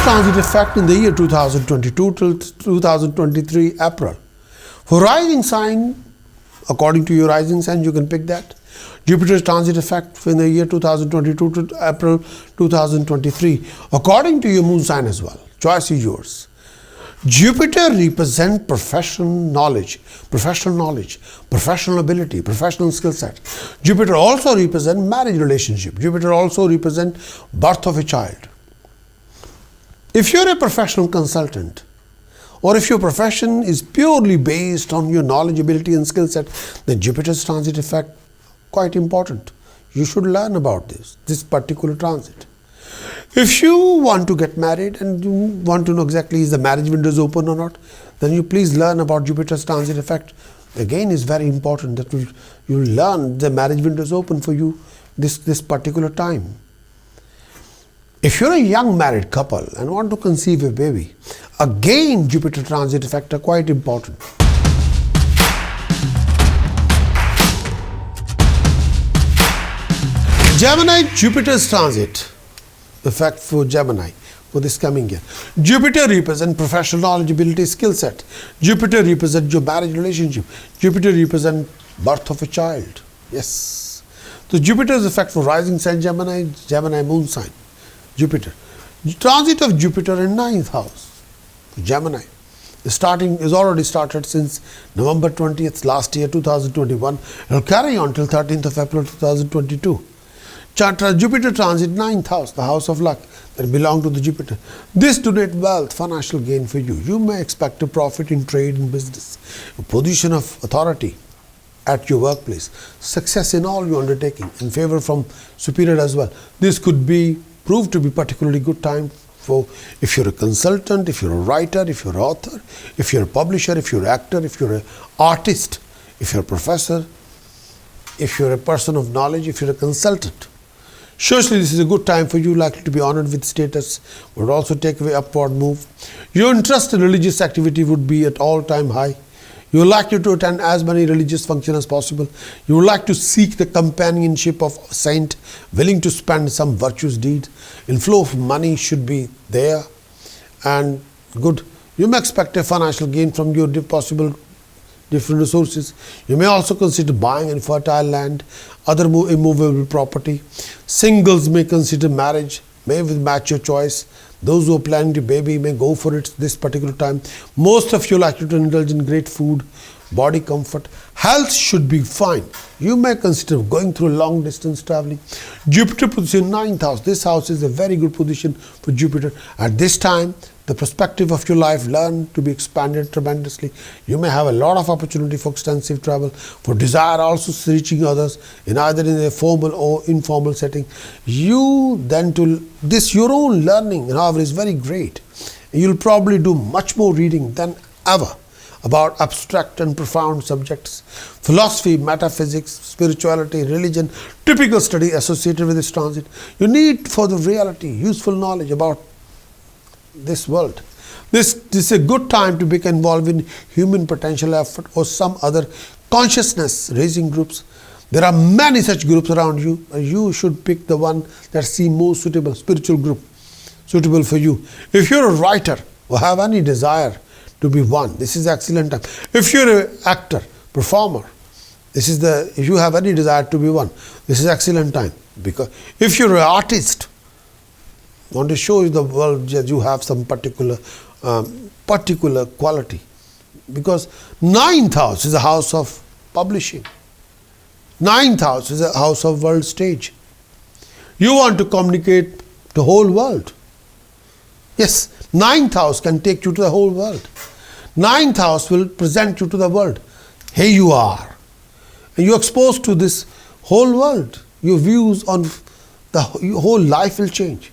transit effect in the year 2022 till 2023 April. For rising sign, according to your rising sign, you can pick that. Jupiter's transit effect in the year 2022 to April 2023, according to your moon sign as well. Choice is yours. Jupiter represents professional knowledge, professional ability, professional skill set. Jupiter also represents marriage relationship. Jupiter also represents birth of a child. If you're a professional consultant, or if your profession is purely based on your knowledge, ability and skill set, then Jupiter's transit effect quite important. You should learn about this particular transit. If you want to get married and you want to know exactly is the marriage windows open or not, then you please learn about Jupiter's transit effect. Again, is very important that you learn the marriage windows open for you this particular time. If you're a young married couple and want to conceive a baby, again Jupiter transit effect are quite important. Gemini, Jupiter's transit effect for Gemini for this coming year. Jupiter represents professional knowledge, ability, skill set. Jupiter represents your marriage relationship. Jupiter represents birth of a child. Yes. So Jupiter's effect for rising sign Gemini, Gemini moon sign. Jupiter. Transit of Jupiter in 9th house. Gemini. Is already started since November 20th last year 2021. It will carry on till 13th of April 2022. Jupiter transit 9th house, the house of luck that belong to the Jupiter. This donate wealth, financial gain for you. You may expect a profit in trade and business, a position of authority at your workplace, success in all your undertaking, in favor from superior as well. This could be proved to be particularly good time for if you're a consultant, if you're a writer, if you're an author, if you're a publisher, if you're an actor, if you're an artist, if you're a professor, if you're a person of knowledge, if you're a consultant. Socially, this is a good time for you, likely to be honored with status, would also take away upward move. Your interest in religious activity would be at all-time high. You would like to attend as many religious functions as possible. You would like to seek the companionship of a saint, willing to spend some virtuous deed. Inflow of money should be there and good. You may expect a financial gain from your possible different resources. You may also consider buying in fertile land, other immovable property. Singles may consider marriage, may match your choice. Those who are planning to baby may go for it this particular time. Most of you likely to indulge in great food, body comfort. Health should be fine. You may consider going through long distance traveling. Jupiter position in 9th house. This house is a very good position for Jupiter. At this time, the perspective of your life learn to be expanded tremendously. You may have a lot of opportunity for extensive travel, for desire also reaching others in either in a formal or informal setting. You then to this your own learning, however, is very great. You'll probably do much more reading than ever about abstract and profound subjects, philosophy, metaphysics, spirituality, religion, typical study associated with this transit. You need for the reality, useful knowledge about this world. This is a good time to become involved in human potential effort or some other consciousness raising groups. There are many such groups around you. You should pick the one that seems most suitable, spiritual group, suitable for you. If you're a writer or have any desire to be one, this is excellent time. If you're an actor, performer, if you have any desire to be one, this is excellent time. Because if you're an artist, want to show the world that you have some particular quality, because 9th house is a house of publishing. 9th house is a house of world stage. You want to communicate the whole world. Yes, 9th house can take you to the whole world. 9th house will present you to the world. Here you are. And you're exposed to this whole world. Your views on your whole life will change.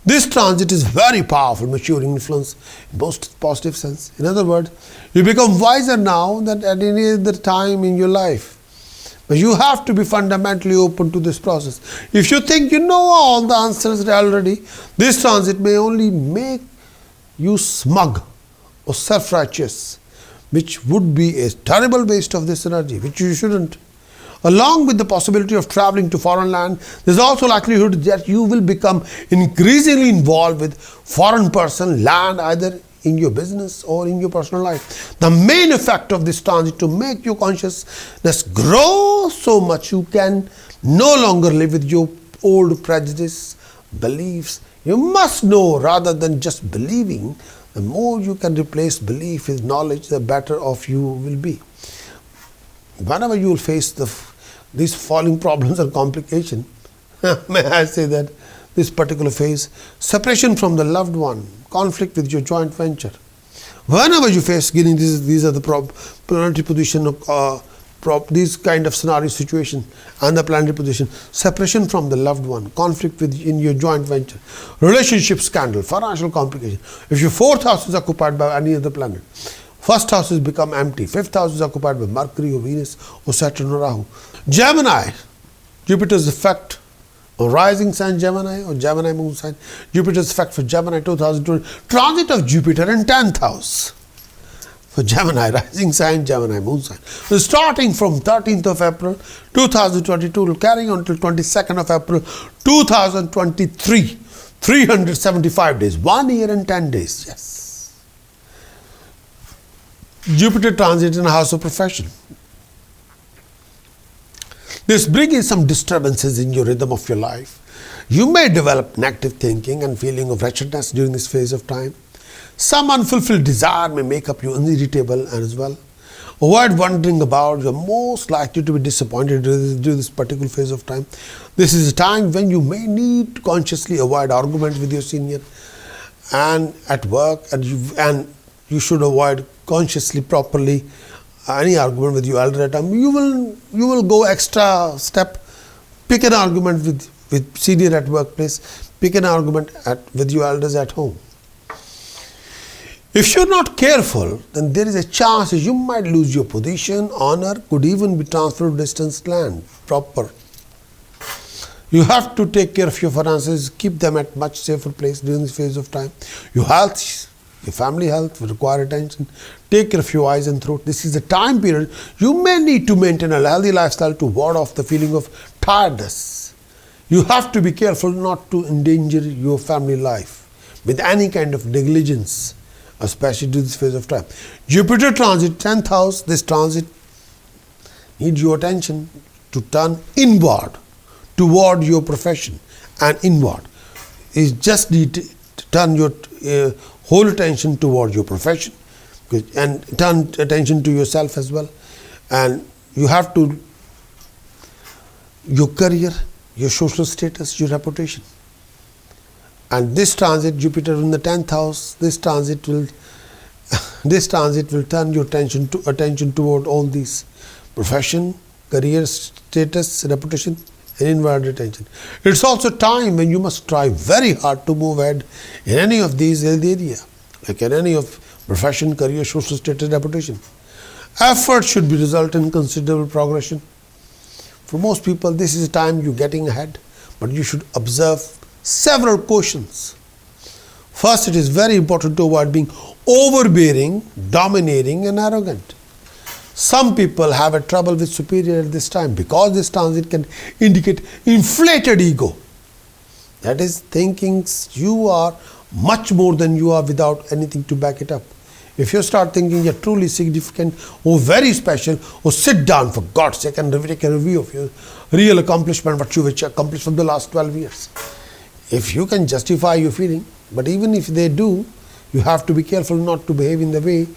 This transit is very powerful, maturing influence in most positive sense. In other words, you become wiser now than at any other time in your life. But you have to be fundamentally open to this process. If you think you know all the answers already, this transit may only make you smug or self-righteous, which would be a terrible waste of this energy, which you shouldn't. Along with the possibility of traveling to foreign land, there's also likelihood that you will become increasingly involved with foreign person, land, either in your business or in your personal life. The main effect of this transit to make your consciousness grow so much you can no longer live with your old prejudice, beliefs. You must know rather than just believing. The more you can replace belief with knowledge, the better off you will be. Whenever you will face these falling problems and complications, may I say that this particular phase, separation from the loved one, conflict with your joint venture. Whenever you face getting these are the planetary position of these kind of scenario situation and the planetary position, separation from the loved one, conflict in your joint venture, relationship scandal, financial complication. If your fourth house is occupied by any other planet, first house has become empty, fifth house is occupied by Mercury or Venus or Saturn or Rahu. Gemini, Jupiter's effect or rising sign Gemini or Gemini moon sign, Jupiter's effect for Gemini 2020, transit of Jupiter in 10th house. For Gemini, rising sign, Gemini moon sign. So starting from 13th of April 2022 will carry on till 22nd of April 2023. 375 days, 1 year and 10 days, yes. Jupiter transit in a house of profession. This brings some disturbances in your rhythm of your life. You may develop negative thinking and feeling of wretchedness during this phase of time. Some unfulfilled desire may make up you irritable as well. Avoid wondering about. You're most likely to be disappointed during this particular phase of time. This is a time when you may need to consciously avoid arguments with your senior and at work, and you should avoid consciously, properly any argument with your elder at home. You will go extra step, pick an argument with senior at workplace, pick an argument with your elders at home. If you're not careful, then there is a chance you might lose your position, honor, could even be transferred to distant land, proper. You have to take care of your finances, keep them at much safer place during this phase of time. Your health, your family health will require attention. Take care of your eyes and throat. This is a time period you may need to maintain a healthy lifestyle to ward off the feeling of tiredness. You have to be careful not to endanger your family life with any kind of negligence, especially during this phase of time. Jupiter transit 10th house. This transit needs your attention to turn inward toward your profession and inward. You just need to turn your whole attention toward your profession and turn attention to yourself as well. And you have to, your career, your social status, your reputation. And this transit, Jupiter in the 10th house, this transit will turn your attention toward all these: profession, career, status, reputation, and inward attention. It's also time when you must try very hard to move ahead in any of these areas, like in any of profession, career, social status, reputation. Effort should be result in considerable progression. For most people, this is a time you're getting ahead, but you should observe several cautions. First, it is very important to avoid being overbearing, dominating, and arrogant. Some people have a trouble with superior at this time because this transit can indicate inflated ego. That is, thinking you are much more than you are without anything to back it up. If you start thinking you're truly significant or very special, or sit down for God's sake and take a review of your real accomplishment, what you've accomplished from the last 12 years. If you can justify your feeling, but even if they do, you have to be careful not to behave in the way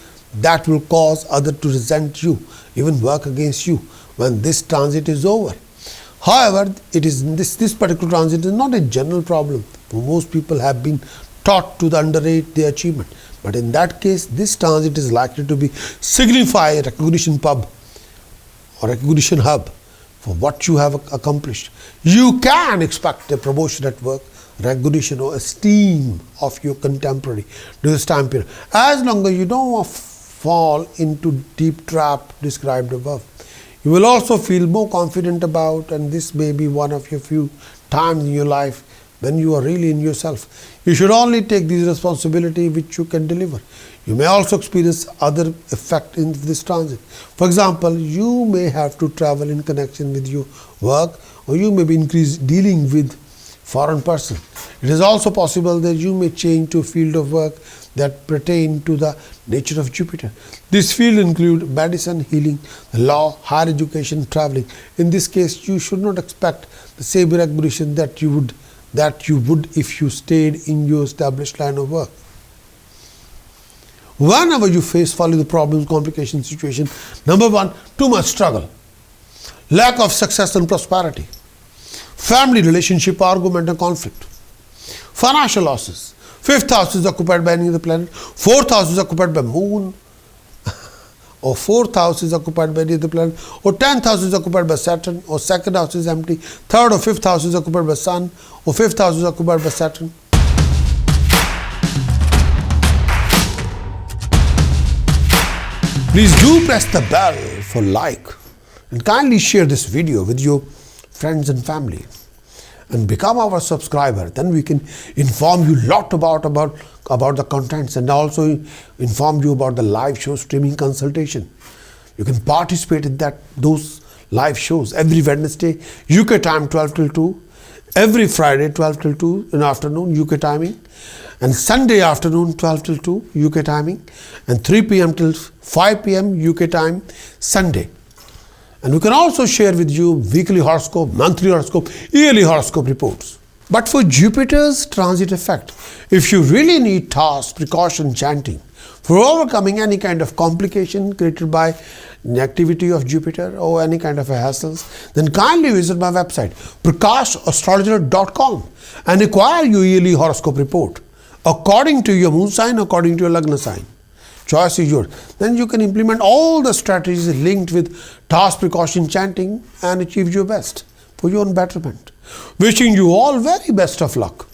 that will cause others to resent you, even work against you when this transit is over. However, it is this particular transit is not a general problem. For most people have been taught to underrate their achievement. But in that case, this transit is likely to be signify a recognition pub or recognition hub for what you have accomplished. You can expect a promotion at work, recognition or esteem of your contemporary during this time period, as long as you don't fall into deep trap described above. You will also feel more confident about, and this may be one of your few times in your life when you are really in yourself. You should only take this responsibility which you can deliver. You may also experience other effect in this transit. For example, you may have to travel in connection with your work, or you may be dealing with foreign person. It is also possible that you may change to a field of work that pertain to the nature of Jupiter. This field include medicine, healing, law, higher education, traveling. In this case, you should not expect the same recognition that you would if you stayed in your established line of work. Whenever you face following the problems, complications, situation, number one, too much struggle, lack of success and prosperity, family relationship, argument and conflict, financial losses. 5th house is occupied by any of the planet, 4th house is occupied by moon, or 4th house is occupied by any of the planet, or 10th house is occupied by Saturn, or 2nd house is empty, 3rd or 5th house is occupied by Sun, or 5th house is occupied by Saturn. Please do press the bell for like and kindly share this video with your friends and family and become our subscriber. Then we can inform you a lot about the contents and also inform you about the live show streaming consultation. You can participate in those live shows every Wednesday UK time 12 till 2, every Friday 12 till 2 in afternoon UK timing, and Sunday afternoon 12 till 2 UK timing, and 3 p.m. till 5 p.m. UK time Sunday. And we can also share with you weekly horoscope, monthly horoscope, yearly horoscope reports. But for Jupiter's transit effect, if you really need task, precaution, chanting for overcoming any kind of complication created by the activity of Jupiter or any kind of hassles, then kindly visit my website prakashastrologer.com and acquire your yearly horoscope report according to your moon sign, according to your lagna sign. Choice is yours. Then you can implement all the strategies linked with task, precaution, chanting and achieve your best for your own betterment. Wishing you all very best of luck.